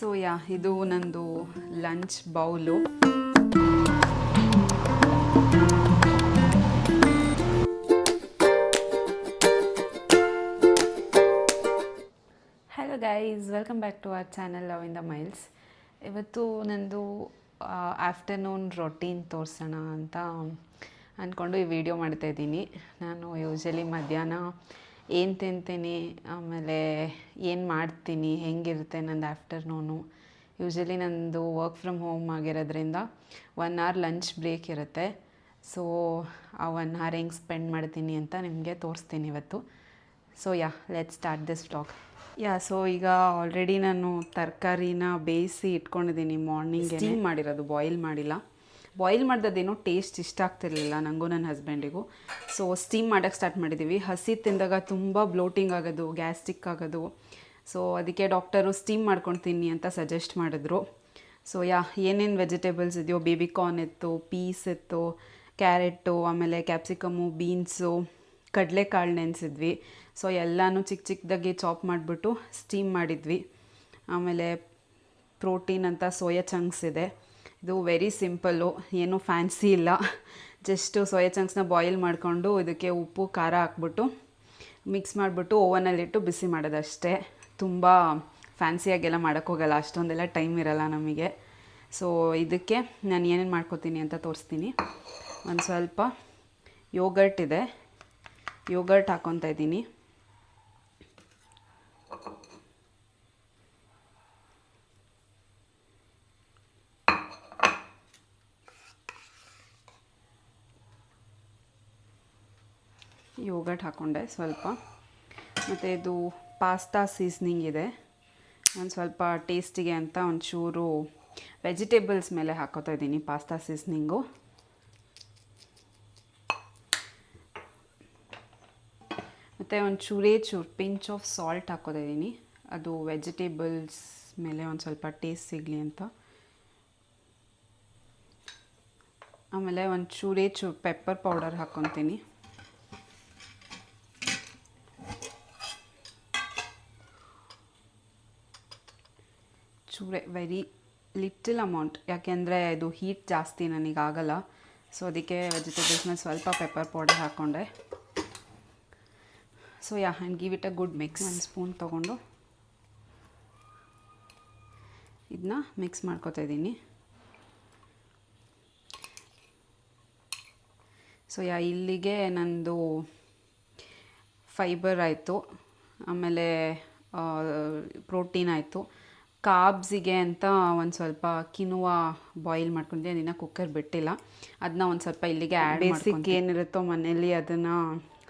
So ಇದು ನಂದು lunch bowl. Hello guys, welcome back to our channel love in the miles. ಇವತ್ತು ನಂದು afternoon routine ತೋರಿಸೋಣ ಅಂತ ಅಂದ್ಕೊಂಡು ಈ ವಿಡಿಯೋ ಮಾಡ್ತಾಯಿದ್ದೀನಿ. ನಾನು ಯೂಶ್ವಲಿ ಮಧ್ಯಾಹ್ನ ಏನು ತಿಂತೀನಿ, ಆಮೇಲೆ ಏನು ಮಾಡ್ತೀನಿ, ಹೆಂಗಿರುತ್ತೆ ನಂದು ಆಫ್ಟರ್ನೂನು. ಯೂಶ್ವಲಿ ನಂದು ವರ್ಕ್ ಫ್ರಮ್ ಹೋಮ್ ಆಗಿರೋದ್ರಿಂದ 1 hour ಲಂಚ್ ಬ್ರೇಕ್ ಇರುತ್ತೆ. ಸೊ ಆ 1 hour ಹೆಂಗೆ ಸ್ಪೆಂಡ್ ಮಾಡ್ತೀನಿ ಅಂತ ನಿಮಗೆ ತೋರಿಸ್ತೀನಿ ಇವತ್ತು. So let's start this vlog. So ಈಗ ಆಲ್ರೆಡಿ ನಾನು ತರಕಾರಿನ ಬೇಯಿಸಿ ಇಟ್ಕೊಂಡಿದ್ದೀನಿ. ಮಾರ್ನಿಂಗ್ ಸ್ಟೀಮ್ ಮಾಡಿರೋದು, ಬಾಯ್ಲ್ ಮಾಡಿಲ್ಲ. ಬಾಯ್ಲ್ ಮಾಡಿದೇನೋ ಟೇಸ್ಟ್ ಇಷ್ಟ ಆಗ್ತಿರ್ಲಿಲ್ಲ ನನಗೂ ನನ್ನ ಹಸ್ಬೆಂಡಿಗೂ. ಸೊ ಸ್ಟೀಮ್ ಮಾಡೋಕ್ಕೆ ಸ್ಟಾರ್ಟ್ ಮಾಡಿದ್ದೀವಿ. ಹಸಿ ತಿಂದಾಗ ತುಂಬ ಬ್ಲೋಟಿಂಗ್ ಆಗೋದು, ಗ್ಯಾಸ್ಟ್ರಿಕ್ ಆಗೋದು. ಸೊ ಅದಕ್ಕೆ ಡಾಕ್ಟರು ಸ್ಟೀಮ್ ಮಾಡ್ಕೊಂಡು ತಿನ್ನಿ ಅಂತ ಸಜೆಸ್ಟ್ ಮಾಡಿದ್ರು. ಸೊ ಏನೇನು ವೆಜಿಟೇಬಲ್ಸ್ ಇದೆಯೋ, ಬೇಬಿಕಾರ್ನ್ ಇತ್ತು, ಪೀಸ್ ಇತ್ತು, ಕ್ಯಾರೆಟು, ಆಮೇಲೆ ಕ್ಯಾಪ್ಸಿಕಮ್ಮು, ಬೀನ್ಸು, ಕಡಲೆಕಾಳು ನೆನೆಸಿದ್ವಿ. ಸೊ ಎಲ್ಲನೂ ಚಿಕ್ಕ ಚಿಕ್ಕದಾಗಿ ಚಾಪ್ ಮಾಡಿಬಿಟ್ಟು ಸ್ಟೀಮ್ ಮಾಡಿದ್ವಿ. ಆಮೇಲೆ ಪ್ರೋಟೀನ್ ಅಂತ ಸೋಯಾ ಚಂಕ್ಸ್ ಇದೆ. ಇದು ವೆರಿ ಸಿಂಪಲ್ಲು, ಏನೂ ಫ್ಯಾನ್ಸಿ ಇಲ್ಲ. ಜಸ್ಟು ಸೋಯಾ ಚಂಕ್ಸ್ನ ಬಾಯ್ಲ್ ಮಾಡಿಕೊಂಡು ಇದಕ್ಕೆ ಉಪ್ಪು ಖಾರ ಹಾಕ್ಬಿಟ್ಟು ಮಿಕ್ಸ್ ಮಾಡಿಬಿಟ್ಟು ಓವನಲ್ಲಿಟ್ಟು ಬಿಸಿ ಮಾಡೋದಷ್ಟೇ. ತುಂಬ ಫ್ಯಾನ್ಸಿಯಾಗೆಲ್ಲ ಮಾಡೋಕ್ಕೋಗಲ್ಲ, ಅಷ್ಟೊಂದೆಲ್ಲ ಟೈಮ್ ಇರಲ್ಲ ನಮಗೆ. ಸೊ ಇದಕ್ಕೆ ನಾನು ಏನೇನು ಮಾಡ್ಕೋತೀನಿ ಅಂತ ತೋರಿಸ್ತೀನಿ. ಒಂದು ಸ್ವಲ್ಪ ಯೋಗರ್ಟ್ ಇದೆ, ಯೋಗರ್ಟ್ ಹಾಕ್ಕೊತಾ ಇದ್ದೀನಿ. ಯೋಗರ್ಟ್ ಹಾಕ್ಕೊಂಡೆ ಸ್ವಲ್ಪ. ಮತ್ತು ಇದು ಪಾಸ್ತಾ ಸೀಸ್ನಿಂಗ್ ಇದೆ. ಒಂದು ಸ್ವಲ್ಪ ಟೇಸ್ಟಿಗೆ ಅಂತ ಒಂಚೂರು ವೆಜಿಟೇಬಲ್ಸ್ ಮೇಲೆ ಹಾಕೋತಾ ಇದ್ದೀನಿ ಪಾಸ್ತಾ ಸೀಸ್ನಿಂಗು. ಮತ್ತು ಚೂರು ಪಿಂಚ್ ಆಫ್ ಸಾಲ್ಟ್ ಹಾಕೋತಾ ಇದ್ದೀನಿ. ಅದು ವೆಜಿಟೇಬಲ್ಸ್ ಮೇಲೆ ಒಂದು ಸ್ವಲ್ಪ ಟೇಸ್ಟ್ ಸಿಗಲಿ ಅಂತ. ಆಮೇಲೆ ಚೂರು ಪೆಪ್ಪರ್ ಪೌಡರ್ ಹಾಕ್ಕೊತೀನಿ. ಚೂರೆ, ವೆರಿ ಲಿಟಲ್ ಅಮೌಂಟ್, ಯಾಕೆಂದರೆ ಇದು ಹೀಟ್ ಜಾಸ್ತಿ ನನಗಾಗಲ್ಲ. ಸೊ ಅದಕ್ಕೆ ವೆಜಿಟೇಬಲ್ಸ್ ಮೇಲೆ ಸ್ವಲ್ಪ ಪೆಪ್ಪರ್ ಪೌಡರ್ ಹಾಕ್ಕೊಂಡೆ. So and give it a good mix. 1 spoon ತೊಗೊಂಡು ಇದನ್ನ ಮಿಕ್ಸ್ ಮಾಡ್ಕೊತಾ ಇದ್ದೀನಿ. ಸೊ ಇಲ್ಲಿಗೆ ನಂದು ಫೈಬರ್ ಆಯಿತು, ಆಮೇಲೆ ಪ್ರೋಟೀನ್ ಆಯಿತು. ಕಾಬ್ಸಿಗೆ ಅಂತ ಒಂದು ಸ್ವಲ್ಪ ಕಿನುವಾ ಬಾಯ್ಲ್ ಮಾಡ್ಕೊಂಡಿದ್ದೆ, ಅದನ್ನು ಕುಕ್ಕರ್ ಬಿಟ್ಟಿಲ್ಲ. ಅದನ್ನ ಒಂದು ಸ್ವಲ್ಪ ಇಲ್ಲಿಗೆ ಬೇಸಿಕ್ ಏನಿರುತ್ತೋ ಮನೇಲಿ ಅದನ್ನು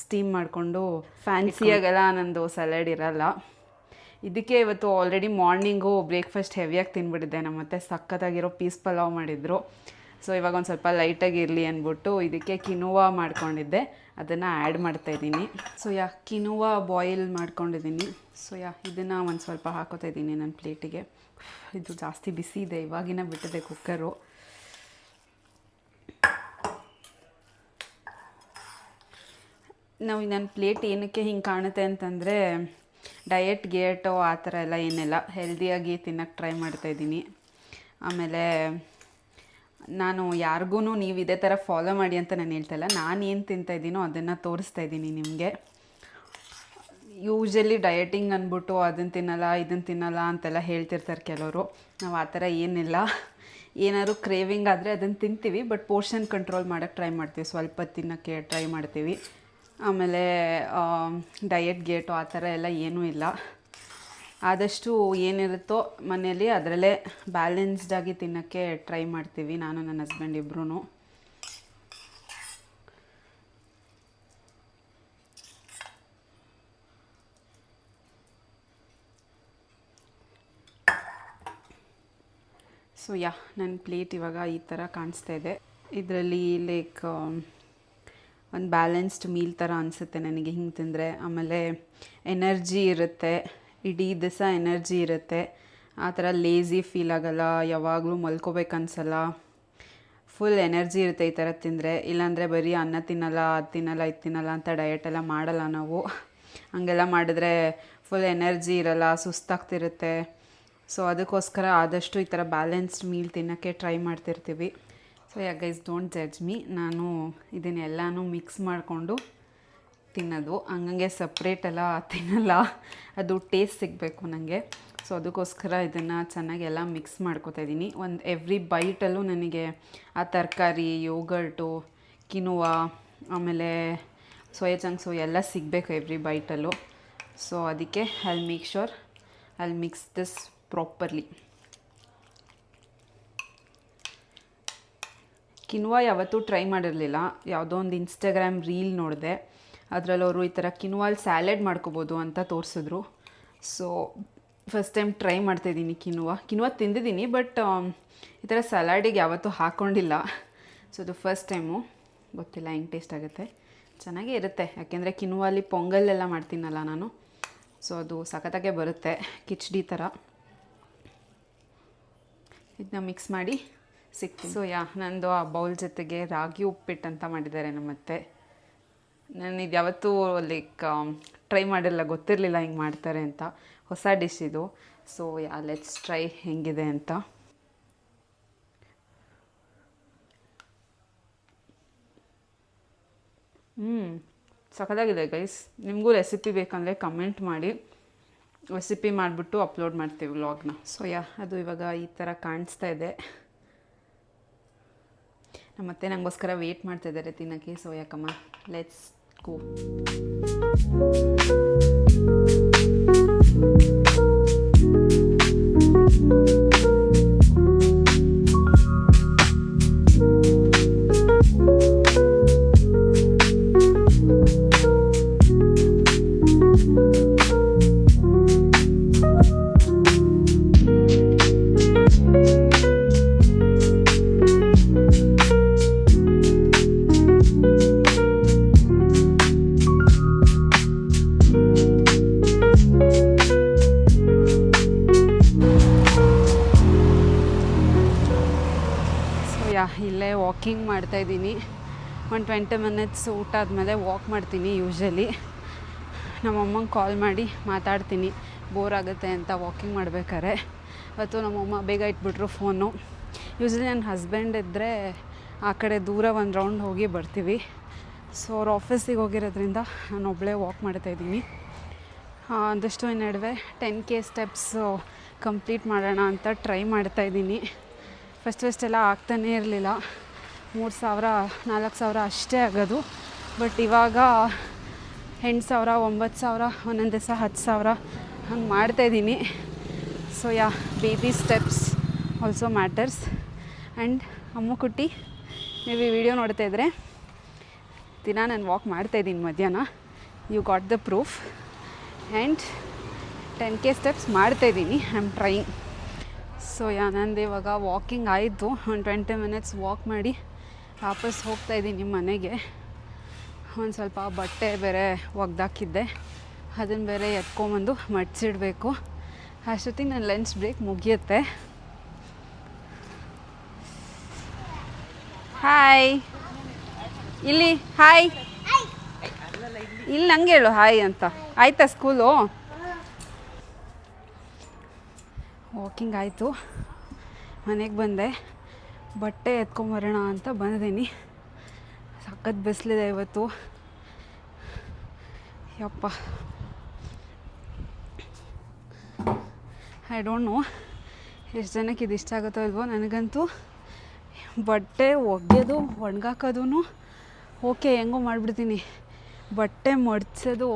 ಸ್ಟೀಮ್ ಮಾಡಿಕೊಂಡು, ಫ್ಯಾನ್ಸಿಯಾಗೆಲ್ಲ ನಂದು ಸಲಾಡ್ ಇರಲ್ಲ. ಇದಕ್ಕೆ ಇವತ್ತು ಆಲ್ರೆಡಿ ಮಾರ್ನಿಂಗು ಬ್ರೇಕ್ಫಾಸ್ಟ್ ಹೆವಿಯಾಗಿ ತಿನ್ಬಿಟ್ಟಿದ್ದೆ. ನಮ್ಮ ಮತ್ತೆ ಸಖತ್ತಾಗಿರೋ ಪೀಸ್ ಪಲಾವ್ ಮಾಡಿದರು. ಸೊ ಇವಾಗ ಒಂದು ಸ್ವಲ್ಪ ಲೈಟಾಗಿ ಇರಲಿ ಅಂದ್ಬಿಟ್ಟು ಇದಕ್ಕೆ ಕಿನುವಾ ಮಾಡ್ಕೊಂಡಿದ್ದೆ, ಅದನ್ನು ಆ್ಯಡ್ ಮಾಡ್ತಾಯಿದ್ದೀನಿ. ಸೊ ಕಿನುವಾ ಬಾಯ್ಲ್ ಮಾಡ್ಕೊಂಡಿದ್ದೀನಿ. ಸೊ ಇದನ್ನು ಒಂದು ಸ್ವಲ್ಪ ಹಾಕೋತಾ ಇದ್ದೀನಿ ನನ್ನ ಪ್ಲೇಟಿಗೆ. ಇದು ಜಾಸ್ತಿ ಬಿಸಿ ಇದೆ, ಇವಾಗಿನ ಬಿಟ್ಟಿದೆ ಕುಕ್ಕರು. ನಾವು ನನ್ನ ಪ್ಲೇಟ್ ಏನಕ್ಕೆ ಹಿಂಗೆ ಕಾಣುತ್ತೆ ಅಂತಂದರೆ, ಡಯಟ್ ಗೇಟೋ ಆ ಥರ ಎಲ್ಲ ಏನಿಲ್ಲ, ಹೆಲ್ದಿಯಾಗಿ ತಿನ್ನೋಕ್ಕೆ ಟ್ರೈ ಮಾಡ್ತಾಯಿದ್ದೀನಿ. ಆಮೇಲೆ ನಾನು ಯಾರಿಗೂ ನೀವು ಇದೇ ಥರ ಫಾಲೋ ಮಾಡಿ ಅಂತ ನಾನು ಹೇಳ್ತಾಯಿಲ್ಲ. ನಾನು ಏನು ತಿಂತಾಯಿದ್ದೀನೋ ಅದನ್ನು ತೋರಿಸ್ತಾ ಇದ್ದೀನಿ ನಿಮಗೆ. ಯೂಶ್ವಲಿ ಡಯಟಿಂಗ್ ಅಂದ್ಬಿಟ್ಟು ಅದನ್ನು ತಿನ್ನಲ್ಲ ಇದನ್ನು ತಿನ್ನಲ್ಲ ಅಂತೆಲ್ಲ ಹೇಳ್ತಿರ್ತಾರೆ ಕೆಲವರು. ನಾವು ಆ ಥರ ಏನಿಲ್ಲ. ಏನಾದ್ರು ಕ್ರೇವಿಂಗ್ ಆದರೆ ಅದನ್ನು ತಿಂತೀವಿ, ಬಟ್ ಪೋರ್ಷನ್ ಕಂಟ್ರೋಲ್ ಮಾಡೋಕ್ಕೆ ಟ್ರೈ ಮಾಡ್ತೀವಿ, ಸ್ವಲ್ಪ ತಿನ್ನೋಕ್ಕೆ ಟ್ರೈ ಮಾಡ್ತೀವಿ. ಆಮೇಲೆ ಡಯಟ್ ಗೇಟು ಆ ಥರ ಎಲ್ಲ ಏನೂ ಇಲ್ಲ. ಆದಷ್ಟು ಏನಿರುತ್ತೋ ಮನೆಯಲ್ಲಿ ಅದರಲ್ಲೇ ಬ್ಯಾಲೆನ್ಸ್ಡಾಗಿ ತಿನ್ನೋಕ್ಕೆ ಟ್ರೈ ಮಾಡ್ತೀವಿ, ನಾನು ನನ್ನ ಹಸ್ಬೆಂಡ್ ಇಬ್ಬರೂ. ಸೊ ನನ್ನ ಪ್ಲೇಟ್ ಇವಾಗ ಈ ಥರ ಕಾಣಿಸ್ತಾ ಇದೆ. ಇದರಲ್ಲಿ ಲೈಕ್ ಒಂದು ಬ್ಯಾಲೆನ್ಸ್ಡ್ ಮೀಲ್ ಥರ ಅನಿಸುತ್ತೆ ನನಗೆ ಹಿಂಗೆ ತಿಂದರೆ. ಆಮೇಲೆ ಎನರ್ಜಿ ಇರುತ್ತೆ, ಇಡೀ ದಿವಸ ಎನರ್ಜಿ ಇರುತ್ತೆ. ಆ ಥರ ಲೇಝಿ ಫೀಲ್ ಆಗೋಲ್ಲ, ಯಾವಾಗಲೂ ಮಲ್ಕೋಬೇಕನ್ಸಲ್ಲ, ಫುಲ್ ಎನರ್ಜಿ ಇರುತ್ತೆ ಈ ಥರ ತಿಂದರೆ. ಇಲ್ಲಾಂದರೆ ಬರೀ ಅನ್ನ ತಿನ್ನಲ್ಲ, ಅದು ತಿನ್ನಲ್ಲ, ಇದು ತಿನ್ನಲ್ಲ ಅಂತ ಡಯಟೆಲ್ಲ ಮಾಡಲ್ಲ ನಾವು. ಹಂಗೆಲ್ಲ ಮಾಡಿದ್ರೆ ಫುಲ್ ಎನರ್ಜಿ ಇರಲ್ಲ, ಸುಸ್ತಾಗ್ತಿರುತ್ತೆ. ಸೊ ಅದಕ್ಕೋಸ್ಕರ ಆದಷ್ಟು ಈ ಥರ ಬ್ಯಾಲೆನ್ಸ್ಡ್ ಮೀಲ್ ತಿನ್ನೋಕ್ಕೆ ಟ್ರೈ ಮಾಡ್ತಿರ್ತೀವಿ. So guys don't judge me. ನಾನು ಇದನ್ನೆಲ್ಲನೂ ಮಿಕ್ಸ್ ಮಾಡಿಕೊಂಡು ತಿನ್ನೋದು, ಹಂಗಂಗೆ ಸಪ್ರೇಟೆಲ್ಲ ತಿನ್ನಲ್ಲ, ಅದು ಟೇಸ್ಟ್ ಸಿಗಬೇಕು ನನಗೆ. ಸೊ ಅದಕ್ಕೋಸ್ಕರ ಇದನ್ನು ಚೆನ್ನಾಗಿ ಎಲ್ಲ ಮಿಕ್ಸ್ ಮಾಡ್ಕೊತಾ ಇದ್ದೀನಿ. ಒಂದು ಎವ್ರಿ ಬೈಟಲ್ಲೂ ನನಗೆ ಆ ತರಕಾರಿ, ಯೋಗರ್ಟು, ಕಿನುವಾ, ಆಮೇಲೆ ಸೋಯಾ ಚಂಕ್ಸು ಎಲ್ಲ ಸಿಗಬೇಕು ಎವ್ರಿ ಬೈಟಲ್ಲೂ. ಸೊ ಅದಕ್ಕೆ I make sure I mix this properly. Quinoa ಯಾವತ್ತೂ ಟ್ರೈ ಮಾಡಿರಲಿಲ್ಲ. ಯಾವುದೋ ಒಂದು ಇನ್ಸ್ಟಾಗ್ರಾಮ್ ರೀಲ್ ನೋಡಿದೆ, ಅದರಲ್ಲಿ ಅವರು ಈ ಥರ ಕಿನುವಾಲ್ ಸ್ಯಾಲೆಡ್ ಮಾಡ್ಕೋಬೋದು ಅಂತ ತೋರಿಸಿದ್ರು. ಸೊ ಫಸ್ಟ್ ಟೈಮ್ ಟ್ರೈ ಮಾಡ್ತಾಯಿದ್ದೀನಿ ಕಿನುವಾ ತಿಂದಿದ್ದೀನಿ, ಬಟ್ ಈ ಥರ ಸಲಾಡಿಗೆ ಯಾವತ್ತೂ ಹಾಕ್ಕೊಂಡಿಲ್ಲ. ಸೊ ಅದು ಫಸ್ಟ್ ಟೈಮು, ಗೊತ್ತಿಲ್ಲ ಹೆಂಗೆ ಟೇಸ್ಟ್ ಆಗುತ್ತೆ. ಚೆನ್ನಾಗೇ ಇರುತ್ತೆ, ಯಾಕೆಂದರೆ ಕಿನುವಾಲಿ ಪೊಂಗಲ್ಲೆಲ್ಲ ಮಾಡ್ತೀನಲ್ಲ ನಾನು. ಸೊ ಅದು ಸಖತ್ತಾಗೆ ಬರುತ್ತೆ, ಕಿಚಡಿ ಥರ. ಇದನ್ನ ಮಿಕ್ಸ್ ಮಾಡಿ ಸಿಕ್ತು. ಸೊ ನಂದು ಆ ಬೌಲ್ ಜೊತೆಗೆ ರಾಗಿ ಉಪ್ಪಿಟ್ಟು ಅಂತ ಮಾಡಿದ್ದಾರೆ ನಮ್ಮತ್ತೆ. ನಾನು ಇದು ಯಾವತ್ತೂ ಲೈಕ್ ಟ್ರೈ ಮಾಡಿರಲಿಲ್ಲ, ಗೊತ್ತಿರಲಿಲ್ಲ ಹಿಂಗೆ ಮಾಡ್ತಾರೆ ಅಂತ. ಹೊಸ ಡಿಶ್ ಇದು. ಸೊ ಲೆಟ್ಸ್ ಟ್ರೈ ಹೆಂಗಿದೆ ಅಂತ. ಸಖತ್ತಾಗಿದೆ ಗೈಸ್. ನಿಮಗೂ ರೆಸಿಪಿ ಬೇಕಂದರೆ ಕಮೆಂಟ್ ಮಾಡಿ, ರೆಸಿಪಿ ಮಾಡಿಬಿಟ್ಟು ಅಪ್ಲೋಡ್ ಮಾಡ್ತೀವಿ ವ್ಲಾಗ್ನ. ಸೊ ಅದು ಇವಾಗ ಈ ಥರ ಕಾಣಿಸ್ತಾ ಇದೆ. ನಮ್ಮತ್ತೆ ನನಗೋಸ್ಕರ ವೆಯ್ಟ್ ಮಾಡ್ತಾಯಿದ್ದಾರೆ ತಿನ್ನೋಕ್ಕೆ. ಸೊ ಕಮ್ಮ ಲೆಟ್ಸ್ ಗೋ. ಇಲ್ಲೇ ವಾಕಿಂಗ್ ಮಾಡ್ತಾಯಿದ್ದೀನಿ. ಒಂದು 20 ಮಿನಿಟ್ಸ್ ಊಟ ಆದಮೇಲೆ ವಾಕ್ ಮಾಡ್ತೀನಿ ಯೂಶ್ವಲಿ. ನಮ್ಮಮ್ಮಂಗೆ ಕಾಲ್ ಮಾಡಿ ಮಾತಾಡ್ತೀನಿ, ಬೋರ್ ಆಗುತ್ತೆ ಅಂತ ವಾಕಿಂಗ್ ಮಾಡ್ಬೇಕಾದ್ರೆ. ಇವತ್ತು ನಮ್ಮಮ್ಮ ಬೇಗ ಇಟ್ಬಿಟ್ರು ಫೋನು. ಯೂಶ್ವಲಿ ನನ್ನ ಹಸ್ಬೆಂಡ್ ಇದ್ದರೆ ಆ ಕಡೆ ದೂರ ಒಂದು ರೌಂಡ್ ಹೋಗಿ ಬರ್ತೀವಿ. ಸೊ ಅವ್ರು ಆಫೀಸಿಗೆ ಹೋಗಿರೋದ್ರಿಂದ ನಾನು ಒಬ್ಬಳೇ ವಾಕ್ ಮಾಡ್ತಾಯಿದ್ದೀನಿ. ಆದಷ್ಟು ಈ ನಡುವೆ 10K ಸ್ಟೆಪ್ಸು ಕಂಪ್ಲೀಟ್ ಮಾಡೋಣ ಅಂತ ಟ್ರೈ ಮಾಡ್ತಾಯಿದ್ದೀನಿ. ಫಸ್ಟ್ ಎಲ್ಲ ಆಗ್ತಾನೇ ಇರಲಿಲ್ಲ. 3,000 4,000 ಅಷ್ಟೇ ಆಗೋದು. ಬಟ್ ಇವಾಗ 8,000 9,000 ಒಂದೊಂದು ದಿವಸ 10,000 ಹಂಗೆ ಮಾಡ್ತಾಯಿದ್ದೀನಿ. So baby steps also matters. And Ammu Kutti, ನೀವು ಈ ವಿಡಿಯೋ ನೋಡ್ತಾಯಿದ್ರೆ ದಿನ ನಾನು ವಾಕ್ ಮಾಡ್ತಾಯಿದ್ದೀನಿ ಮಧ್ಯಾಹ್ನ. You got the proof. And 10K steps ಮಾಡ್ತಾಯಿದ್ದೀನಿ. I am trying. ಸೊ ನಂದು ಇವಾಗ ವಾಕಿಂಗ್ ಆಯಿತು. ಒಂದು 20 ಮಿನಿಟ್ಸ್ ವಾಕ್ ಮಾಡಿ ವಾಪಸ್ ಹೋಗ್ತಾಯಿದ್ದೀನಿ ಮನೆಗೆ. ಒಂದು ಸ್ವಲ್ಪ ಬಟ್ಟೆ ಬೇರೆ ಒಗ್ದಾಕಿದ್ದೆ, ಅದನ್ನು ಬೇರೆ ಎತ್ಕೊಂಬಂದು ಮಡ್ಚಿಡಬೇಕು. ಅಷ್ಟೊತ್ತಿಗೆ ನನ್ನ ಲಂಚ್ ಬ್ರೇಕ್ ಮುಗಿಯುತ್ತೆ. ಹಾಯ್, ಇಲ್ಲಿ ಹಾಯ್, ಇಲ್ಲಿ ನಂಗೆ ಹೇಳು ಹಾಯ್ ಅಂತ. ಆಯಿತಾ ಸ್ಕೂಲು? ವಾಕಿಂಗ್ ಆಯಿತು, ಮನೆಗೆ ಬಂದೆ, ಬಟ್ಟೆ ಎತ್ಕೊಂಬರೋಣ ಅಂತ ಬಂದಿದ್ದೀನಿ. ಸಖತ್ ಬಿಸಿಲಿದೆ ಇವತ್ತು. ಯಪ್ಪ, ಐ ಡೋಂಟ್ ನೋ ಎಷ್ಟು ಜನಕ್ಕೆ ಇದು ಇಷ್ಟ ಆಗುತ್ತೋ ಇಲ್ವೋ. ನನಗಂತೂ ಬಟ್ಟೆ ಒಗೆಯೋದು ಒಣಗಾಕೋದು ಓಕೆ, ಹೆಂಗೋ ಮಾಡಿಬಿಡ್ತೀನಿ. ಬಟ್ಟೆ ಮಡ್ಚೋದು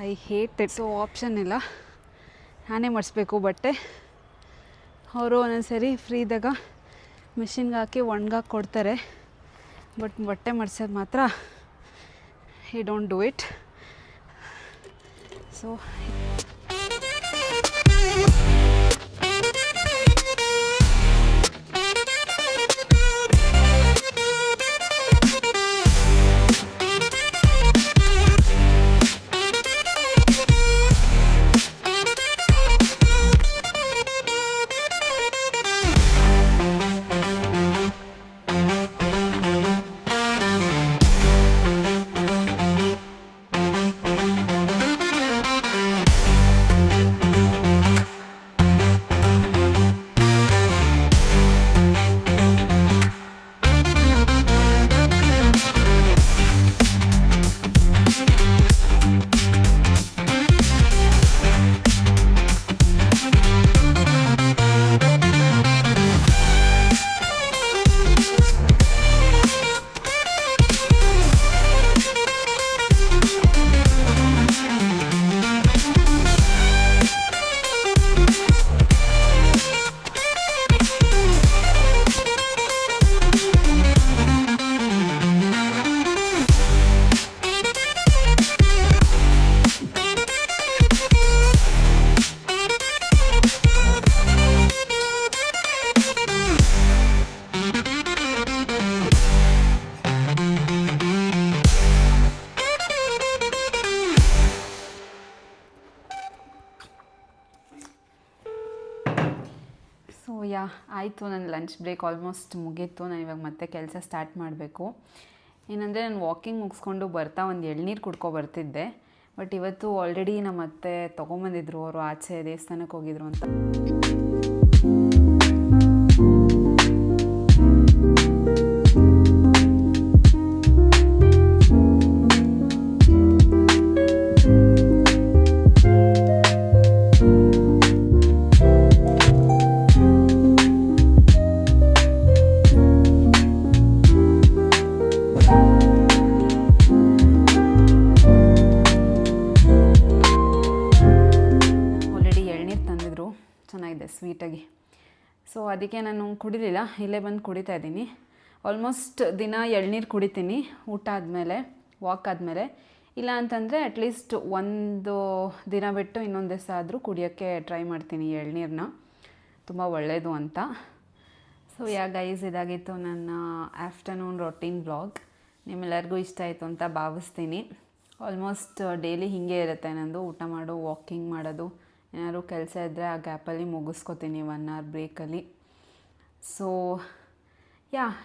I hate it. So option ಇಲ್ಲ, ನಾನೇ ಮಡಿಸ್ಬೇಕು ಬಟ್ಟೆ. ಅವರು ಒಂದೊಂದು ಸರಿ ಫ್ರೀ ಇದ್ದಾಗ ಮಿಷಿನ್ಗೆ ಹಾಕಿ ಒಣಗಾಕಿ ಕೊಡ್ತಾರೆ. ಬಟ್ ಬಟ್ಟೆ ಮಡ್ಸೋದು ಮಾತ್ರ I don't do it. So ಆಯಿತು, ನನ್ನ ಲಂಚ್ ಬ್ರೇಕ್ ಆಲ್ಮೋಸ್ಟ್ ಮುಗೀತು. ನಾನು ಇವಾಗ ಮತ್ತೆ ಕೆಲಸ ಸ್ಟಾರ್ಟ್ ಮಾಡಬೇಕು. ಏನಂದರೆ ನಾನು ವಾಕಿಂಗ್ ಮುಗಿಸ್ಕೊಂಡು ಬರ್ತಾ ಒಂದು ಎಳ್ನೀರು ಕುಡ್ಕೊ ಬರ್ತಿದ್ದೆ. ಬಟ್ ಇವತ್ತು ಆಲ್ರೆಡಿ ನಮ್ಮ ಅತ್ತೆ ತೊಗೊಂಬಂದಿದ್ರು, ಅವರು ಆಚೆ ದೇವಸ್ಥಾನಕ್ಕೆ ಹೋಗಿದ್ರು ಅಂತ. ಚೆನ್ನಾಗಿದೆ ಸ್ವೀಟಾಗಿ. ಸೊ ಅದಕ್ಕೆ ನಾನು ಕುಡಿಲಿಲ್ಲ, ಇಲ್ಲೇ ಬಂದು ಕುಡಿತಾ ಇದ್ದೀನಿ. ಆಲ್ಮೋಸ್ಟ್ ದಿನ ಎಳ್ನೀರು ಕುಡಿತೀನಿ ಊಟ ಆದಮೇಲೆ, ವಾಕ್ ಆದಮೇಲೆ. ಇಲ್ಲ ಅಂತಂದರೆ ಅಟ್ಲೀಸ್ಟ್ ಒಂದು ದಿನ ಬಿಟ್ಟು ಇನ್ನೊಂದು ದಿವಸ ಆದರೂ ಕುಡಿಯೋಕ್ಕೆ ಟ್ರೈ ಮಾಡ್ತೀನಿ ಎಳ್ನೀರನ್ನ, ತುಂಬ ಒಳ್ಳೆಯದು ಅಂತ. ಸೊ ಗೈಸ್, ಇದಾಗಿತ್ತು ನನ್ನ ಆಫ್ಟರ್ನೂನ್ ರೊಟೀನ್ ವ್ಲಾಗ್. ನಿಮ್ಮೆಲ್ಲರಿಗೂ ಇಷ್ಟ ಆಯಿತು ಅಂತ ಭಾವಿಸ್ತೀನಿ. ಆಲ್ಮೋಸ್ಟ್ ಡೈಲಿ ಹೀಗೆ ಇರುತ್ತೆ ನಂದು, ಊಟ ಮಾಡು, ವಾಕಿಂಗ್ ಮಾಡೋದು, ಏನಾದ್ರು ಕೆಲಸ ಇದ್ದರೆ ಆ ಗ್ಯಾಪಲ್ಲಿ ಮುಗಿಸ್ಕೊತೀನಿ 1 hour ಬ್ರೇಕಲ್ಲಿ. ಸೊ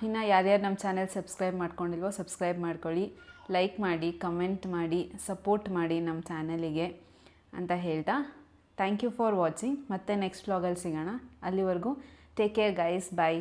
ಇನ್ನು ಯಾರ್ಯಾರು ನಮ್ಮ ಚಾನೆಲ್ ಸಬ್ಸ್ಕ್ರೈಬ್ ಮಾಡ್ಕೊಂಡಿಲ್ವೋ ಸಬ್ಸ್ಕ್ರೈಬ್ ಮಾಡ್ಕೊಳ್ಳಿ, ಲೈಕ್ ಮಾಡಿ, ಕಮೆಂಟ್ ಮಾಡಿ, ಸಪೋರ್ಟ್ ಮಾಡಿ ನಮ್ಮ ಚಾನಲಿಗೆ ಅಂತ ಹೇಳ್ತಾ ಥ್ಯಾಂಕ್ ಯು ಫಾರ್ ವಾಚಿಂಗ್. ಮತ್ತೆ ನೆಕ್ಸ್ಟ್ ವ್ಲಾಗಲ್ಲಿ ಸಿಗೋಣ. ಅಲ್ಲಿವರೆಗೂ ಟೇಕ್ ಕೇರ್ ಗೈಸ್, ಬಾಯ್.